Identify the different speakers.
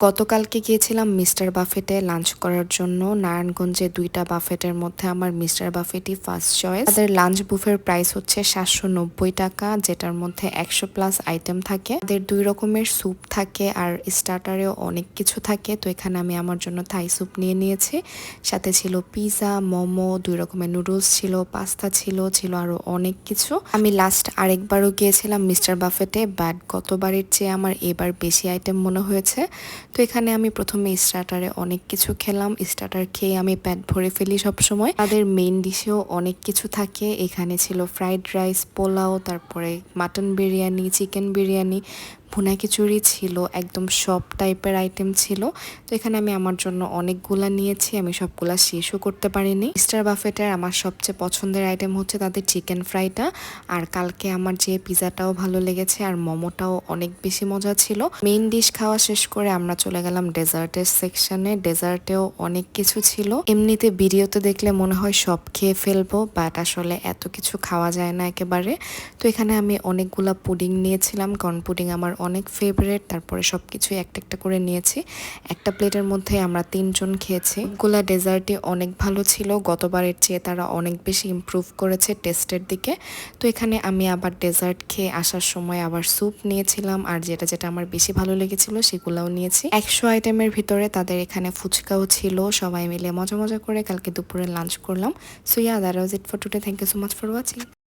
Speaker 1: গতকালকে গিয়েছিলাম mister বাফেটে lunch করার জন্য। নারায়ণগঞ্জে ২টা বাফেটের মধ্যে আমার মিস্টার বাফেটই ফার্স্ট চয়েস। তাদের লাঞ্চ বুফের প্রাইস হচ্ছে ৭৯০ টাকা, যেটার মধ্যে ১০০+ আইটেম থাকে। তাদের ২ রকমের স্যুপ থাকে আর স্টার্টারেও অনেক কিছু থাকে। তো এখানে আমি আমার জন্য থাই স্যুপ নিয়ে নিয়েছি, সাথে ছিল পিৎজা, মোমো, ২ রকমের নুডলস ছিল, পাস্তা ছিল আরো অনেক কিছু। আমি লাস্ট আরেকবারও গিয়েছিলাম মিস্টার বাফেটে, বাট গতবারের চেয়ে আমার এবার বেশি আইটেম মনে হয়েছে। তো এখানে আমি প্রথমে স্টার্টারে অনেক কিছু খেলাম। স্টার্টার খেয়ে আমি পেট ভরে ফেলি সবসময়। তাদের মেইন ডিশেও অনেক কিছু থাকে। এখানে ছিল ফ্রাইড রাইস, পোলাও, তারপরে মাটন বিরিয়ানি, চিকেন বিরিয়ানি, ভুনা খিচুড়ি ছিল, একদম সব টাইপের আইটেম ছিল। তো এখানে আমি আমার জন্য অনেকগুলা নিয়েছি, আমি সবগুলা শেষও করতে পারিনি। মিস্টার বাফেটের আমার সবচেয়ে পছন্দের আইটেম হচ্ছে তাদের চিকেন ফ্রাইটা। আর কালকে আমার যে পিজাটাও ভালো লেগেছে আর মোমোটাও অনেক বেশি মজা ছিল। মেইন ডিশ খাওয়া শেষ করে আমরা চলে গেলাম ডেজার্টের সেকশনে। ডেজার্টেও অনেক কিছু ছিল। এমনিতে ভিডিওতে দেখলে মনে হয় সব খেয়ে ফেলবো, বাট আসলে এত কিছু খাওয়া যায় না একেবারে। তো এখানে আমি অনেকগুলা পুডিং নিয়েছিলাম, কারণ পুডিং আমার অনেক ফেভারিট। তারপরে সবকিছু একটা একটা করে নিয়েছি। একটা প্লেটের মধ্যে আমরা ৩ জন খেয়েছি। সবগুলা ডেজার্টই অনেক ভালো ছিল। গতবারের চেয়ে তারা অনেক বেশি ইমপ্রুভ করেছে টেস্টের দিকে। তো এখানে আমি আবার ডেজার্ট খেয়ে আসার সময় আবার স্যুপ নিয়েছিলাম, আর যেটা যেটা আমার বেশি ভালো লেগেছিল সেগুলোও নিয়েছি। ১০০ আইটেমের ভিতরে তাদের এখানে ফুচকাও ছিল। সবাই মিলে মজা মজা করে কালকে দুপুরে লাঞ্চ করলাম। So that was it for today. Thank you so much for watching.